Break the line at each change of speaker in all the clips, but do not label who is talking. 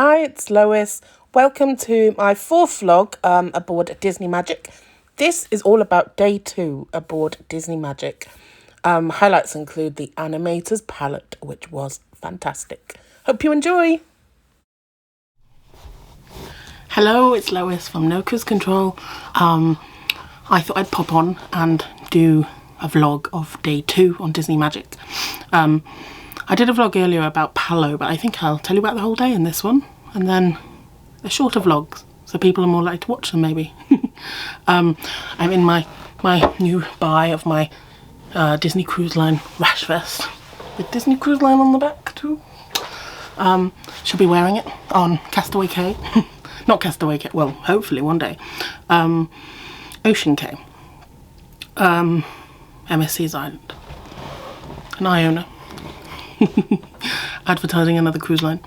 Hi, it's Lois. Welcome to my fourth vlog aboard Disney Magic. This is all about day 2 aboard Disney Magic. Highlights include the Animators Palate, which was fantastic. Hope you enjoy. Hello, it's Lois from No Cruise Control. I thought I'd pop on and do a vlog of day 2 on Disney Magic. I did a vlog earlier about Palate, but I think I'll tell you about the whole day in this one, and then a shorter vlog so people are more likely to watch them maybe. I'm in my new buy of my Disney Cruise Line rash vest with Disney Cruise Line on the back too. Should be wearing it on Castaway Cay. Not Castaway Cay, well, hopefully one day. Ocean Cay. MSC's Island. An Iona. Advertising another cruise line.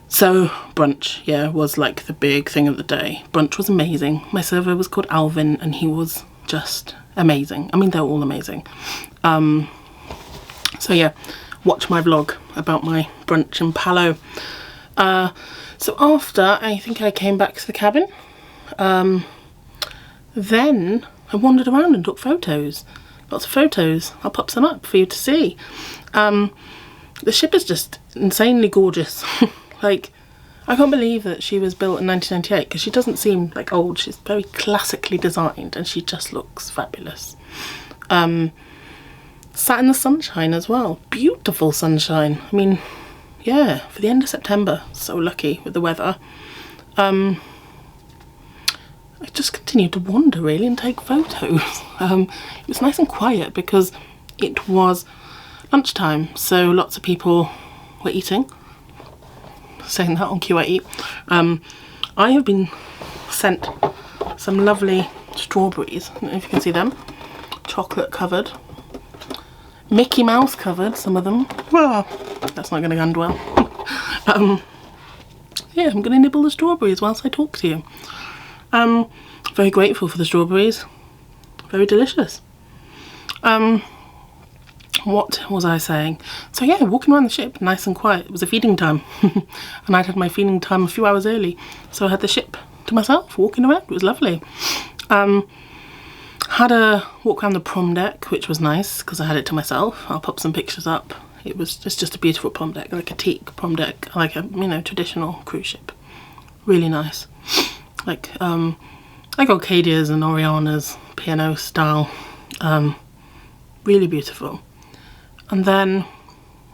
So brunch, yeah, was like the big thing of the day. Brunch was amazing. My server was called Alvin and he was just amazing. I mean, they're all amazing. So yeah, watch my vlog about my brunch in Palate. So after, I think I came back to the cabin. Then I wandered around and took photos. Lots of photos. I'll pop some up for you to see. The ship is just insanely gorgeous. Like, I can't believe that she was built in 1998 because she doesn't seem like old. She's very classically designed and she just looks fabulous. Sat in the sunshine as well. Beautiful sunshine. I mean, yeah, for the end of September. So lucky with the weather. I just continued to wander really and take photos. It was nice and quiet because it was lunchtime, so lots of people were eating. Saying that on QIE. I have been sent some lovely strawberries. I don't know if you can see them. Chocolate covered. Mickey Mouse covered, some of them. Well, that's not going to end well. Yeah, I'm going to nibble the strawberries whilst I talk to you. Very grateful for the strawberries. Very delicious. What was I saying? So yeah, walking around the ship, nice and quiet. It was a feeding time. And I'd had my feeding time a few hours early. So I had the ship to myself, walking around. It was lovely. Had a walk around the prom deck, which was nice because I had it to myself. I'll pop some pictures up. It's just a beautiful prom deck, like a teak prom deck, like a, you know, traditional cruise ship. Really nice. Like Arcadia's and Oriana's piano style. Really beautiful. And then,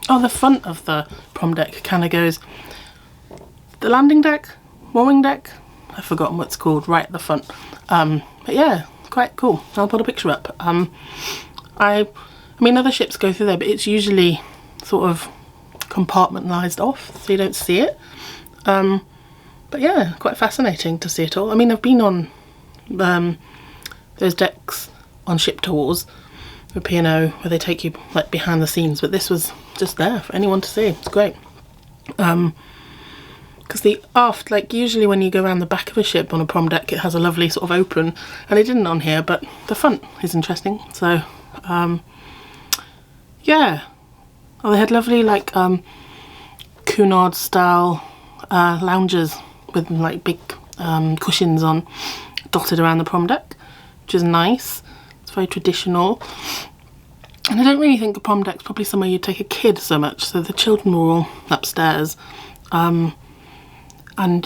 oh, the front of the prom deck kind of goes, the landing deck, mooring deck, I've forgotten what it's called, right at the front. But yeah, quite cool. I'll put a picture up. I mean, other ships go through there, but it's usually sort of compartmentalised off, so you don't see it. But yeah, quite fascinating to see it all. I mean, I've been on those decks on ship tours with P&O where they take you like behind the scenes, but this was just there for anyone to see. It's great. Because the aft, like usually when you go around the back of a ship on a prom deck, it has a lovely sort of open, and it didn't on here, but the front is interesting. So yeah. Oh, they had lovely like Cunard style lounges with like big cushions on, dotted around the prom deck, which is nice. It's very traditional. And I don't really think a prom deck's probably somewhere you'd take a kid so much, so the children were all upstairs. And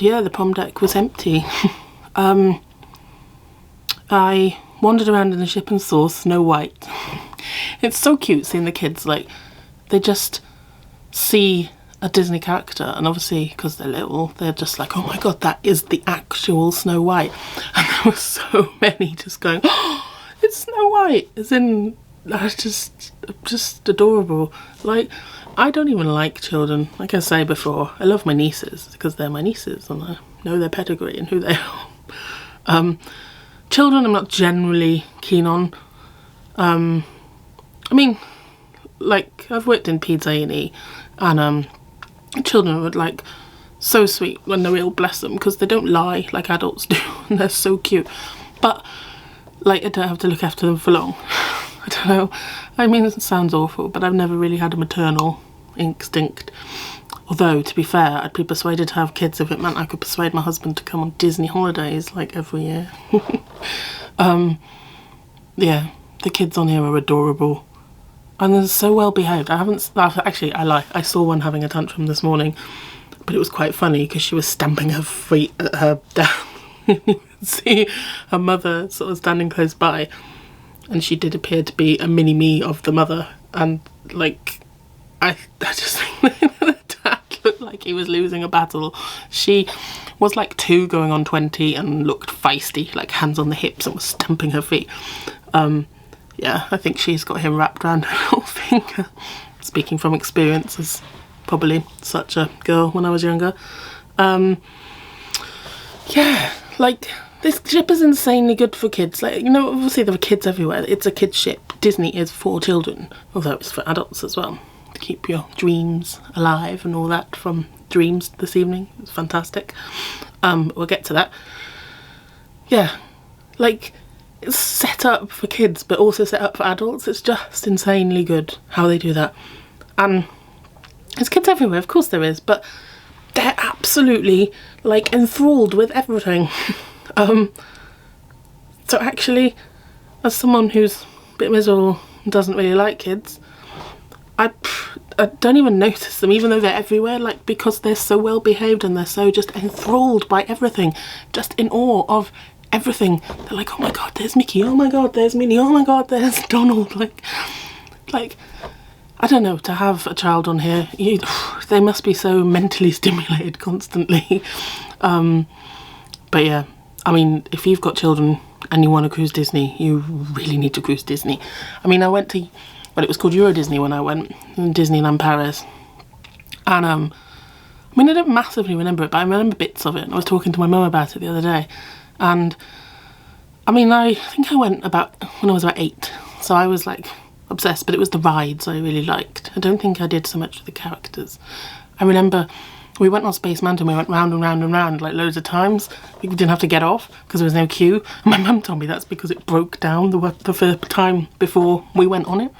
yeah, the prom deck was empty. I wandered around in the ship and saw Snow White. It's so cute seeing the kids, like, they just see a Disney character, and obviously because they're little, they're just like, oh my god, that is the actual Snow White. And there were so many just going, oh, it's Snow White, as in, that's just adorable. Like, I don't even like children. Like I say before, I love my nieces because they're my nieces and I know their pedigree and who they are. Children I'm not generally keen on. I mean, like, I've worked in Peds A&E and children are like so sweet when they're ill, bless them, because they don't lie like adults do and they're so cute. But like, I don't have to look after them for long. I don't know. I mean, it sounds awful, but I've never really had a maternal instinct. Although, to be fair, I'd be persuaded to have kids if it meant I could persuade my husband to come on Disney holidays, like, every year. Yeah, the kids on here are adorable. And they're so well behaved. Actually, I lie. I saw one having a tantrum this morning, but it was quite funny because she was stamping her feet at her down. You could see her mother sort of standing close by, and she did appear to be a mini-me of the mother. And, like, I just think the dad looked like he was losing a battle. She was like 2 going on 20 and looked feisty, like hands on the hips, and was stamping her feet. Yeah, I think she's got him wrapped around her little finger. Speaking from experience as probably such a girl when I was younger. Yeah, like, this ship is insanely good for kids. Like, you know, obviously there are kids everywhere. It's a kid's ship. Disney is for children, although it's for adults as well. To keep your dreams alive and all that from Dreams this evening. It's fantastic. We'll get to that. Yeah, like, it's set up for kids but also set up for adults. It's just insanely good how they do that. And there's kids everywhere, of course there is, but they're absolutely, like, enthralled with everything. So actually, as someone who's a bit miserable and doesn't really like kids, I don't even notice them, even though they're everywhere, like, because they're so well behaved and they're so just enthralled by everything, just in awe of everything. They're like, oh my god, there's Mickey, oh my god, there's Minnie, oh my god, there's Donald. Like, I don't know, to have a child on here, they must be so mentally stimulated constantly. But yeah, I mean, if you've got children and you want to cruise Disney, you really need to cruise Disney. I mean, I went to, well, it was called Euro Disney when I went, in Disneyland Paris. And, I mean, I don't massively remember it, but I remember bits of it. I was talking to my mum about it the other day. And, I mean, I think I went when I was about 8. So I was, like, obsessed, but it was the rides I really liked. I don't think I did so much with the characters. I remember we went on Space Mountain, we went round and round and round, like, loads of times. We didn't have to get off because there was no queue. And my mum told me that's because it broke down the first time before we went on it.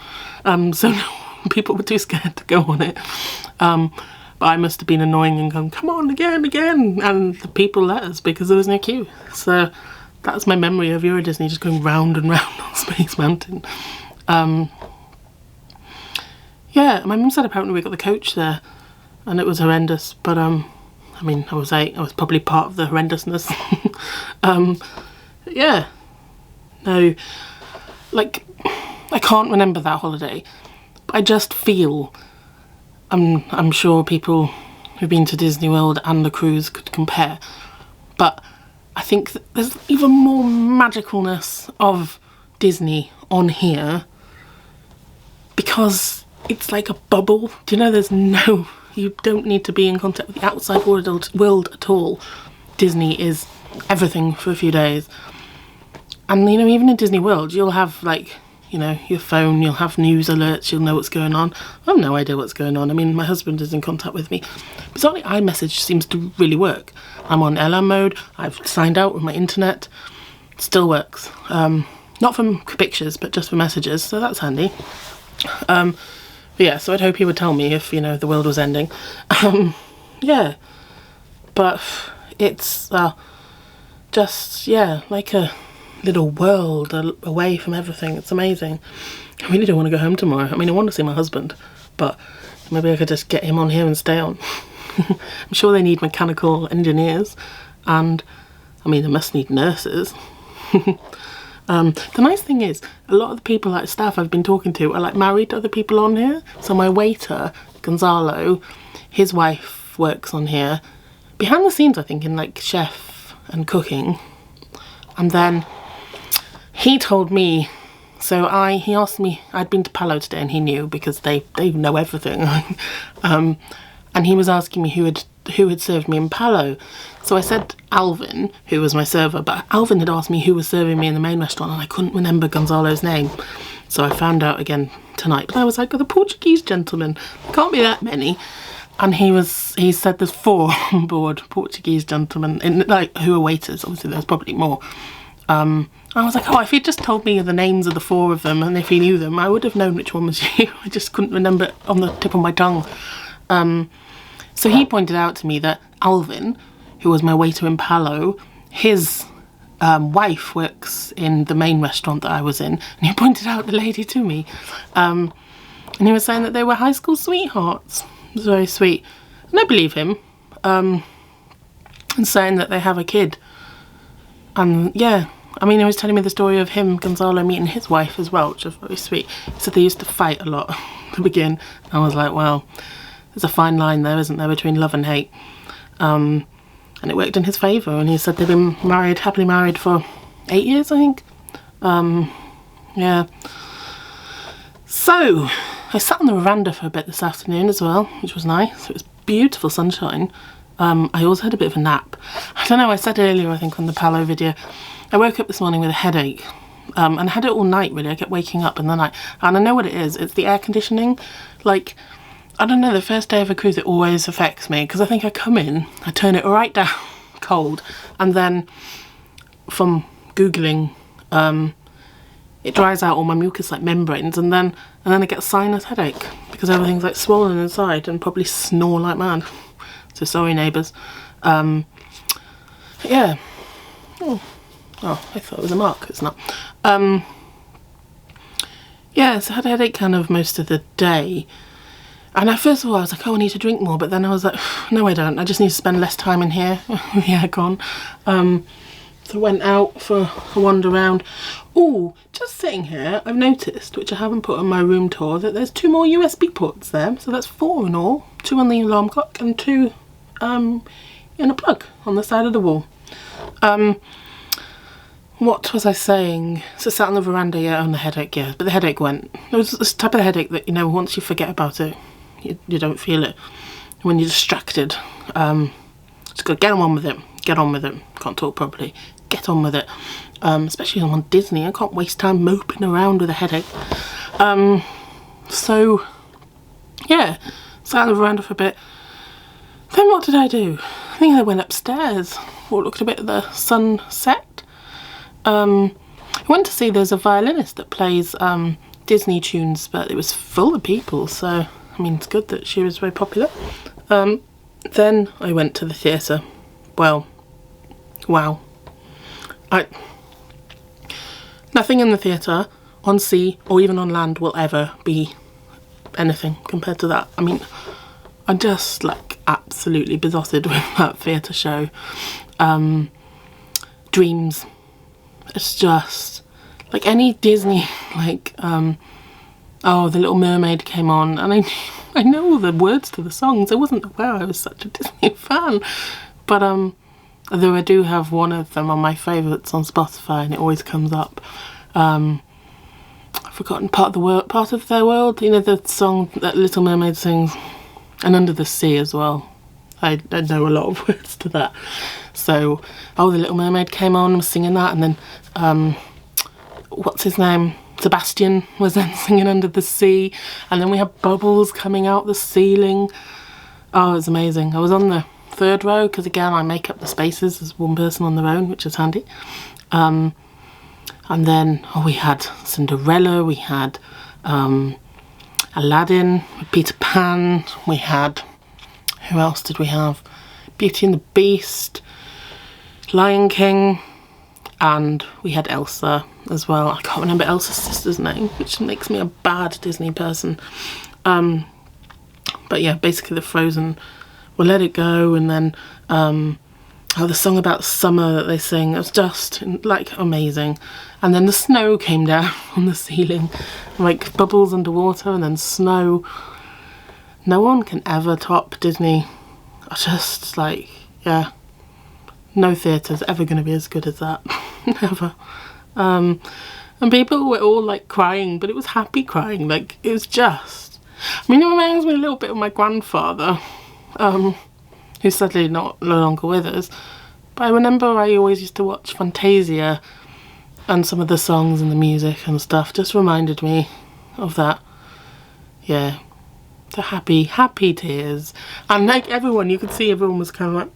So no, people were too scared to go on it. But I must have been annoying and going, come on, again, and the people let us because there was no queue. So that's my memory of Euro Disney, just going round and round on Space Mountain. Yeah, my mum said apparently we got the coach there and it was horrendous, but I mean, I was 8, I was probably part of the horrendousness. Yeah, no, like, I can't remember that holiday, but I just feel, I'm sure people who've been to Disney World and the cruise could compare, but I think that there's even more magicalness of Disney on here because it's like a bubble. Do you know, you don't need to be in contact with the outside world at all. Disney is everything for a few days. And, you know, even in Disney World, you'll have, like, you know, your phone, you'll have news alerts, you'll know what's going on. I have no idea what's going on. I mean, my husband is in contact with me. Bizarrely, iMessage seems to really work. I'm on LM mode, I've signed out with my internet. It still works. Not for pictures, but just for messages, so that's handy. But yeah, so I'd hope he would tell me if, you know, the world was ending. Yeah, but it's just, yeah, like a little world away from everything. It's amazing. I really don't want to go home tomorrow. I mean, I want to see my husband, but maybe I could just get him on here and stay on. I'm sure they need mechanical engineers, and I mean, they must need nurses. The nice thing is, a lot of the people, like staff I've been talking to, are like married to other people on here. So my waiter, Gonzalo, his wife works on here. Behind the scenes, I think, in like chef and cooking. And then he told me, so he asked me, I'd been to Palate today and he knew because they know everything. And he was asking me who had served me in Palo. So I said Alvin, who was my server, but Alvin had asked me who was serving me in the main restaurant and I couldn't remember Gonzalo's name. So I found out again tonight. But I was like, oh, the Portuguese gentleman, there can't be that many. And he said there's 4 on board, Portuguese gentlemen, who are waiters. Obviously there's probably more. I was like, oh, if he'd just told me the names of the 4 of them and if he knew them, I would have known which one was you. I just couldn't remember it on the tip of my tongue. So he pointed out to me that Alvin, who was my waiter in Palo, his wife works in the main restaurant that I was in, and he pointed out the lady to me. And he was saying that they were high school sweethearts. It was very sweet. And I believe him. And saying that they have a kid. And yeah, I mean, he was telling me the story of him, Gonzalo, meeting his wife as well, which was very sweet. He said they used to fight a lot to begin. I was like, well, there's a fine line there, isn't there, between love and hate. And it worked in his favour. And he said they've been married, happily married for 8 years, I think. Yeah. So, I sat on the veranda for a bit this afternoon as well, which was nice. It was beautiful sunshine. I also had a bit of a nap. I don't know, I said earlier, I think on the Palo video, I woke up this morning with a headache. And I had it all night, really. I kept waking up in the night. And I know what it is. It's the air conditioning. Like, I don't know, the first day of a cruise, it always affects me. Because I think I come in, I turn it right down cold. And then, from Googling, it dries out all my mucus like membranes. And then I get a sinus headache. Because everything's like swollen inside and probably snore like mad. So sorry, neighbours. Yeah. Oh, I thought it was a mark. It's not. Yeah, so I had a headache kind of most of the day. And at first of all, I was like, oh, I need to drink more. But then I was like, no, I don't. I just need to spend less time in here with the aircon. So I went out for a wander around. Oh, just sitting here, I've noticed, which I haven't put on my room tour, that there's 2 more USB ports there. So that's 4 in all. 2 on the alarm clock and 2 in a plug on the side of the wall. What was I saying? So sat on the veranda, yeah, on the headache, yeah. But the headache went. It was this type of headache that, you know, once you forget about it, you don't feel it. When you're distracted, just gotta get on with it. Get on with it. Can't talk properly. Get on with it. Especially when I'm on Disney. I can't waste time moping around with a headache. So, yeah, sat on the veranda for a bit. Then what did I do? I think I went upstairs, or looked a bit at the sunset. I went to see, there's a violinist that plays Disney tunes, but it was full of people, so I mean, it's good that she was very popular. Then I went to the theatre. Well, wow. Nothing in the theatre, on sea or even on land, will ever be anything compared to that. I mean, I'm just like absolutely besotted with that theatre show. Dreams. It's just like any Disney, like oh, The Little Mermaid came on, and I know all the words to the songs. I wasn't aware I was such a Disney fan, but although I do have one of them on my favourites on Spotify, and it always comes up. I've forgotten part of their world. You know, the song that Little Mermaid sings, and Under the Sea as well. I know a lot of words to that. So, oh, The Little Mermaid came on, was singing that, and then what's his name? Sebastian was then singing Under the Sea, and then we had bubbles coming out the ceiling. Oh, it was amazing. I was on the 3rd row because, again, I make up the spaces as one person on their own, which is handy. And then, oh, we had Cinderella, we had Aladdin, Peter Pan, we had, who else did we have? Beauty and the Beast, Lion King, and we had Elsa as well. I can't remember Elsa's sister's name, which makes me a bad Disney person. But yeah, basically the Frozen, we'll Let It Go, and then the song about summer that they sing, it was just like amazing. And then the snow came down on the ceiling, like bubbles underwater and then snow. No one can ever top Disney. I just like, yeah, no theatre's ever going to be as good as that. Never. And people were all like crying, but it was happy crying. Like, it was just, I mean, it reminds me a little bit of my grandfather, who's sadly no longer with us. But I remember I always used to watch Fantasia, and some of the songs and the music and stuff just reminded me of that. Yeah, the happy tears. And like everyone, you could see everyone was kind of like,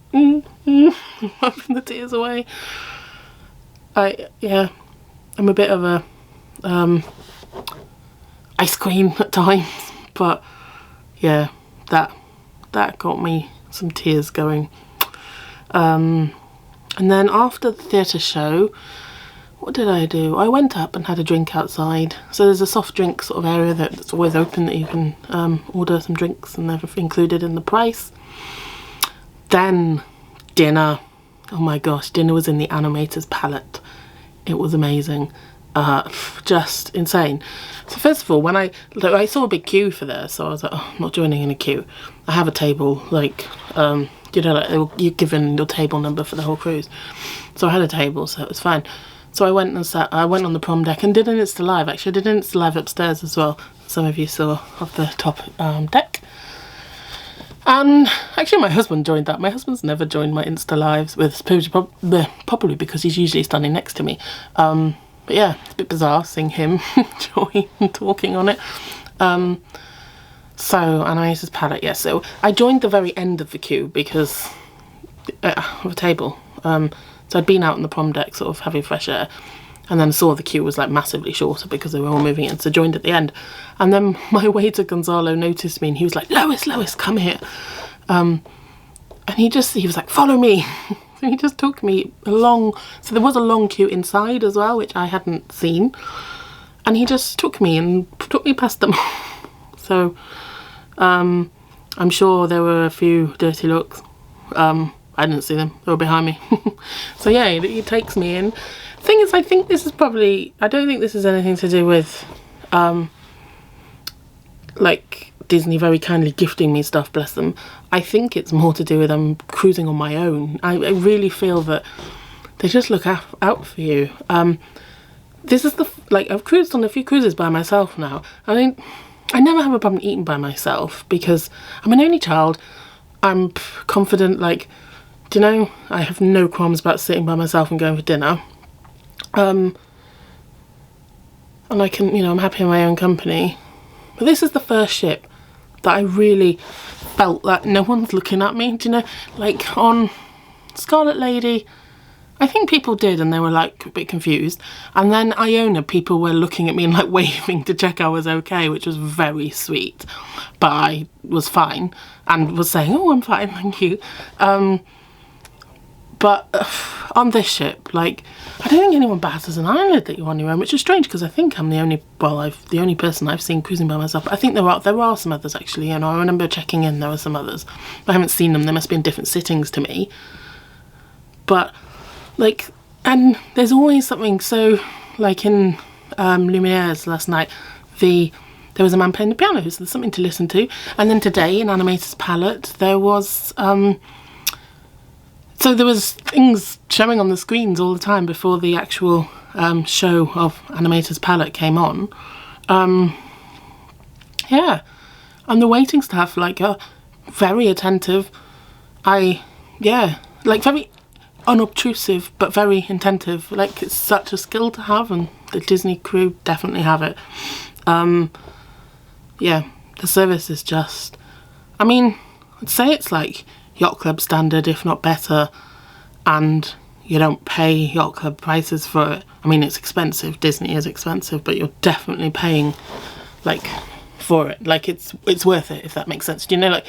wiping the tears away. Yeah, I'm a bit of a ice cream at times, but yeah, that got me some tears going. And then after the theatre show, what did I do? I went up and had a drink outside. So there's a soft drink sort of area that's always open that you can order some drinks, and they're included in the price. Then dinner. Oh my gosh, dinner was in the Animators Palate. It was amazing. Just insane. So first of all, when I saw a big queue for this, so I was like, oh, I'm not joining in a queue. I have a table, like, you know, like you're given your table number for the whole cruise. So I had a table, so it was fine. So I went and sat, I went on the prom deck and did an Insta Live. Actually, I did an Insta Live upstairs as well. Some of you saw of the top deck. And actually my husband joined that. My husband's never joined my Insta Lives, with probably because he's usually standing next to me. But yeah, it's a bit bizarre seeing him join and talking on it. So Animators Palate, yeah. So I joined the very end of the queue because of a table. So I'd been out on the prom deck sort of having fresh air, and then saw the queue was like massively shorter because they were all moving in, so joined at the end. And then my waiter Gonzalo noticed me and he was like, Lois, come here. And he was like, follow me. So he just took me along. So there was a long queue inside as well, which I hadn't seen. And he just took me past them. So I'm sure there were a few dirty looks. I didn't see them, they were behind me. So yeah, he takes me in. The thing is, I think this is probably, I don't think this has anything to do with like Disney very kindly gifting me stuff, bless them. I think it's more to do with I'm cruising on my own. I really feel that they just look out for you. This is I've cruised on a few cruises by myself now. I never have a problem eating by myself because I'm an only child. I'm confident, like, do you know, I have no qualms about sitting by myself and going for dinner. And I can, you know, I'm happy in my own company. But this is the first ship that I really felt that no one's looking at me. Do you know, like on Scarlet Lady, I think people did and they were like a bit confused. And then Iona, people were looking at me and like waving to check I was okay, which was very sweet. But I was fine and was saying, oh, I'm fine, thank you. But on this ship, like, I don't think anyone bats as an eyelid that you're on your own, which is strange because I think I'm the only person I've seen cruising by myself. But I think there are some others actually. You know, I remember checking in, there were some others. But I haven't seen them. They must be in different sittings to me. But like, and there's always something. So, like in Lumineers last night, there was a man playing the piano, so there's something to listen to. And then today in Animators Palate, there was so there was things showing on the screens all the time before the actual show of Animators Palate came on. Yeah, and the waiting staff like are very attentive. Like very unobtrusive but very attentive. Like it's such a skill to have, and the Disney crew definitely have it. Yeah, the service is just, I mean, I'd say it's like Yacht Club standard, if not better, and you don't pay Yacht Club prices for it. I mean, it's expensive, Disney is expensive, but you're definitely paying like for it. Like it's worth it, if that makes sense. Do you know, like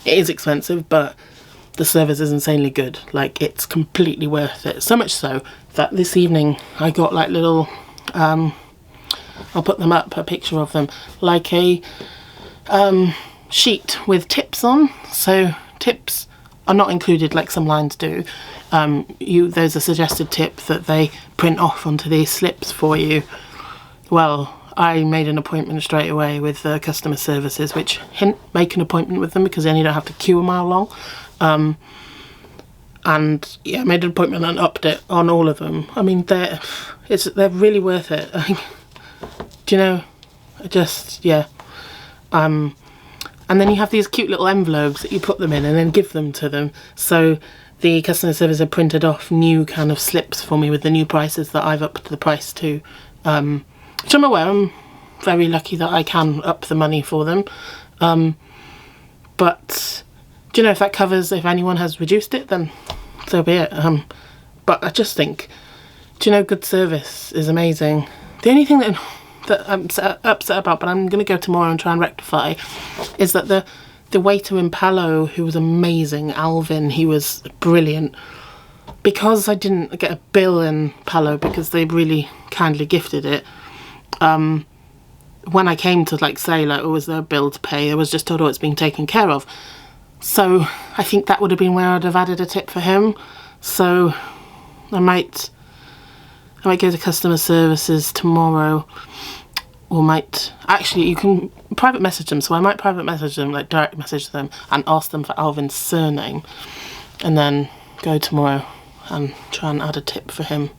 it is expensive, but the service is insanely good. Like it's completely worth it. So much so that this evening I got like little I'll put them up, a picture of them, like a sheet with tips on. So tips are not included like some lines do. There's a suggested tip that they print off onto these slips for you. Well, I made an appointment straight away with customer services, which make an appointment with them because then you don't have to queue a mile long. And yeah, I made an appointment and upped it on all of them. I mean, they're really worth it. Do you know? Yeah. And then you have these cute little envelopes that you put them in and then give them to them. So the customer service have printed off new kind of slips for me with the new prices that I've upped the price to. Which I'm aware, I'm very lucky that I can up the money for them. But do you know, if that covers, if anyone has reduced it, then so be it. But I just think, do you know, good service is amazing. The only thing that I'm upset about, but I'm going to go tomorrow and try and rectify, is that the the waiter in Palo, who was amazing, Alvin, he was brilliant. Because I didn't get a bill in Palo because they really kindly gifted it, when I came to like say like, oh, is there a bill to pay, I was just told, oh, it's being taken care of. So I think that would have been where I'd have added a tip for him. So I might go to customer services tomorrow, or might, actually you can private message them, so I might private message them, like direct message them and ask them for Alvin's surname, and then go tomorrow and try and add a tip for him,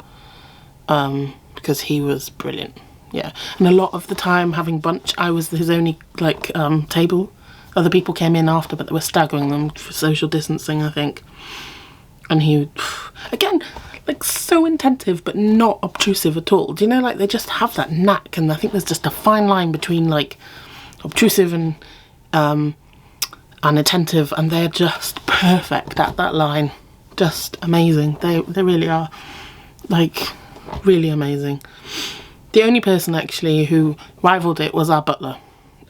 because he was brilliant. Yeah, and a lot of the time having brunch, I was his only like table. Other people came in after, but they were staggering them for social distancing, I think. And he, again, like so attentive but not obtrusive at all. Do you know, like they just have that knack, and I think there's just a fine line between like obtrusive and attentive, and they're just perfect at that line. Just amazing. They really are, like, really amazing. The only person actually who rivaled it was our butler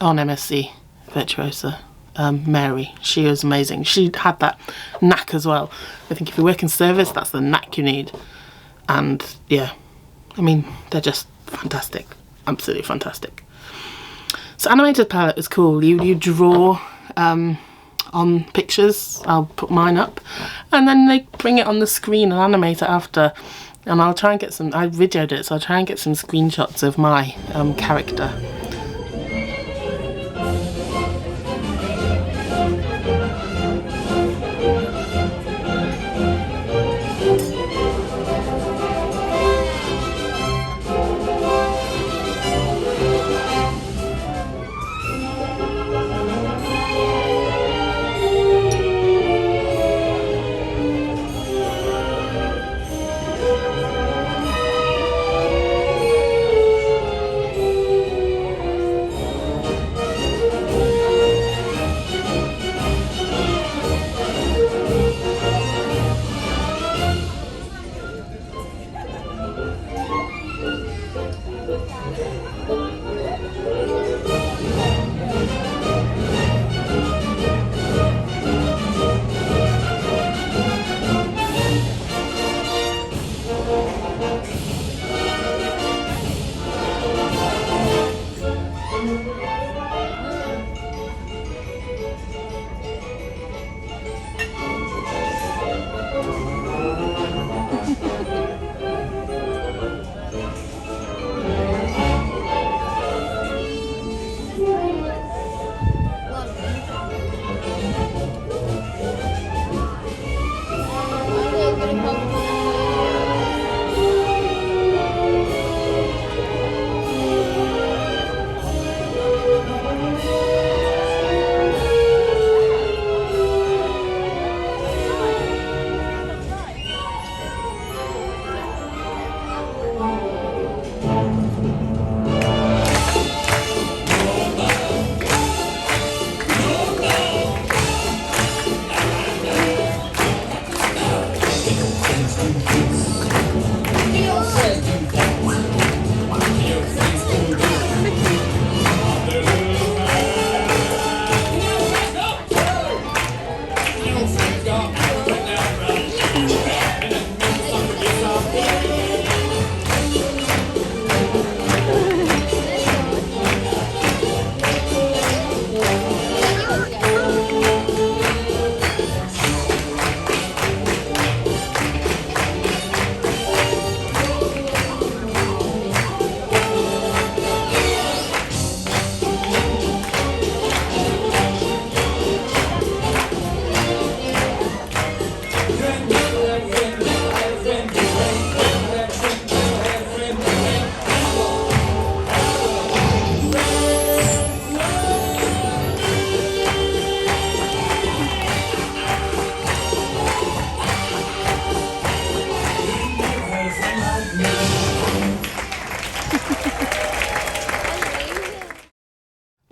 on MSc Virtuosa, Mary. She was amazing. She had that knack as well. I think if you work in service, that's the knack you need. And yeah, I mean, they're just fantastic. Absolutely fantastic. So Animators palette is cool. You draw on pictures. I'll put mine up, and then they bring it on the screen and animate it after. And I'll try and get some, I videoed it, so I'll try and get some screenshots of my character.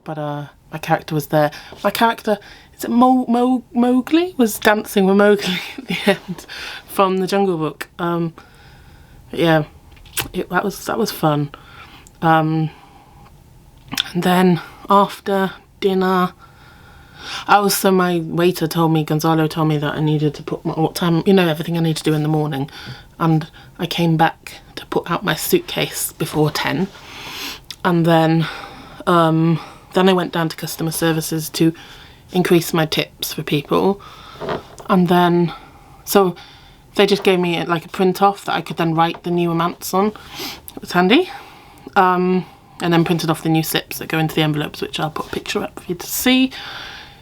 But my character was there. My character, is it Mowgli? Was dancing with Mowgli at the end from the Jungle Book. Yeah, that was fun. And then after dinner, Oh, so my waiter told me, Gonzalo told me that I needed to put what time, you know, everything I need to do in the morning. And I came back to put out my suitcase before 10. And then I went down to customer services to increase my tips for people. And then, so they just gave me like a print off that I could then write the new amounts on. It was handy. And then printed off the new slips that go into the envelopes, which I'll put a picture up for you to see.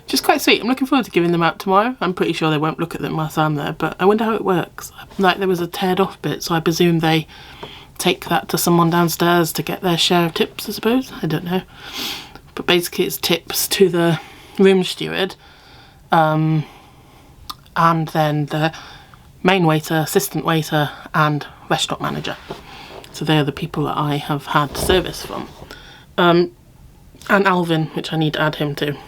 Which is quite sweet. I'm looking forward to giving them out tomorrow. I'm pretty sure they won't look at them whilst I'm there, but I wonder how it works. Like, there was a teared off bit, so I presume they take that to someone downstairs to get their share of tips, I suppose. I don't know. But basically it's tips to the room steward, and then the main waiter, assistant waiter, and restaurant manager. So they are the people that I have had service from. And Alvin, which I need to add him to.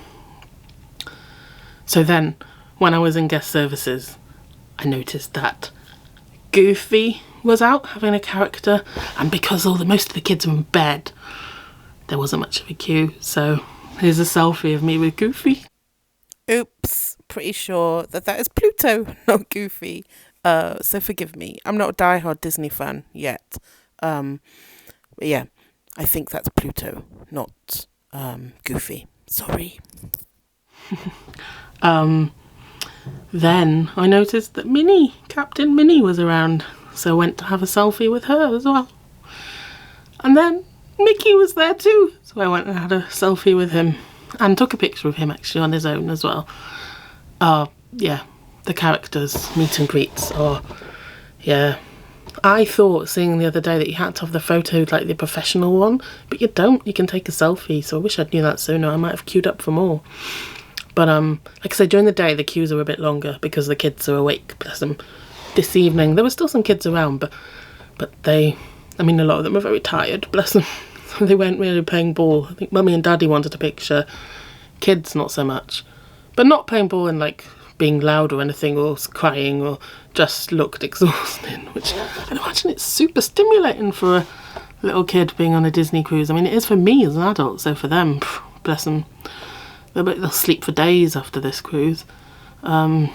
So then, when I was in guest services, I noticed that Goofy was out having a character, and because most of the kids were in bed, there wasn't much of a queue. So here's a selfie of me with Goofy. Oops, pretty sure that is Pluto, not Goofy. So forgive me. I'm not a diehard Disney fan yet. But yeah, I think that's Pluto, not Goofy. Sorry. Then I noticed that Captain Minnie was around, so I went to have a selfie with her as well. And then Mickey was there too, so I went and had a selfie with him and took a picture of him actually on his own as well. Yeah, the characters meet and greets are, yeah. I thought seeing the other day that you had to have the photo like the professional one, but you don't. You can take a selfie, so I wish I'd knew that sooner. I might have queued up for more. But like I said, during the day the queues are a bit longer because the kids are awake, bless them. This evening there were still some kids around, but a lot of them are very tired, bless them. They weren't really playing ball. I think Mummy and Daddy wanted a picture. Kids not so much. But not playing ball and like being loud or anything or crying, or just looked exhausted, which I'd imagine it's super stimulating for a little kid being on a Disney cruise. I mean, it is for me as an adult, so for them, bless them. They'll sleep for days after this cruise. But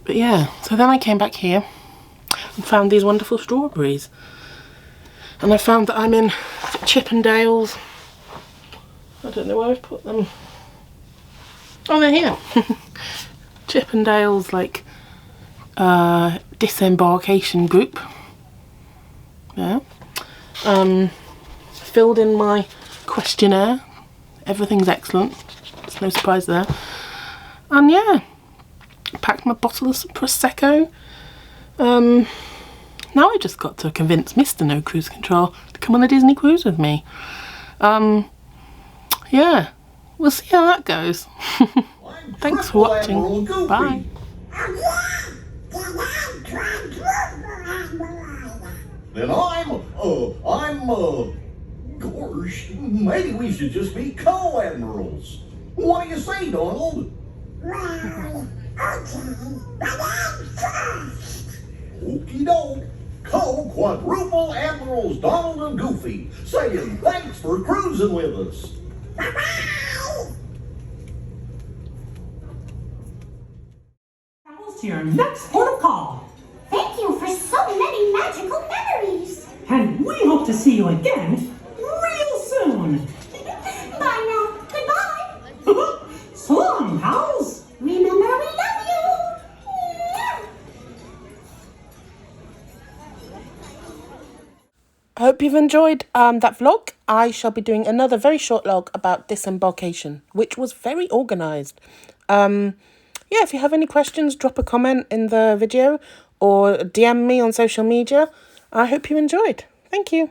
yeah, so then I came back here and found these wonderful strawberries. And I found that I'm in Chippendales. I don't know where I've put them. Oh, they're here. Chippendales, like, disembarkation group. Yeah. Filled in my questionnaire. Everything's excellent. There's no surprise there. And yeah, packed my bottle of Prosecco. Now I just got to convince Mr. No Cruise Control to come on a Disney cruise with me. Yeah, we'll see how that goes. Thanks for watching. Bye.
Then gosh, maybe we should just be co-admirals. What do you say, Donald?
Well, okay, but I'm first.
Okie doke. Co-quadruple admirals Donald and Goofy, saying thanks for cruising with us.
Bye-bye.
Travels to your next port of call.
Thank you for so many magical memories.
And we hope to see you again real soon.
Bye now. Goodbye.
So long, pals.
Remember, we love you.
I hope you've enjoyed that vlog. I shall be doing another very short vlog about disembarkation, which was very organised. Yeah, if you have any questions, drop a comment in the video or DM me on social media. I hope you enjoyed. Thank you.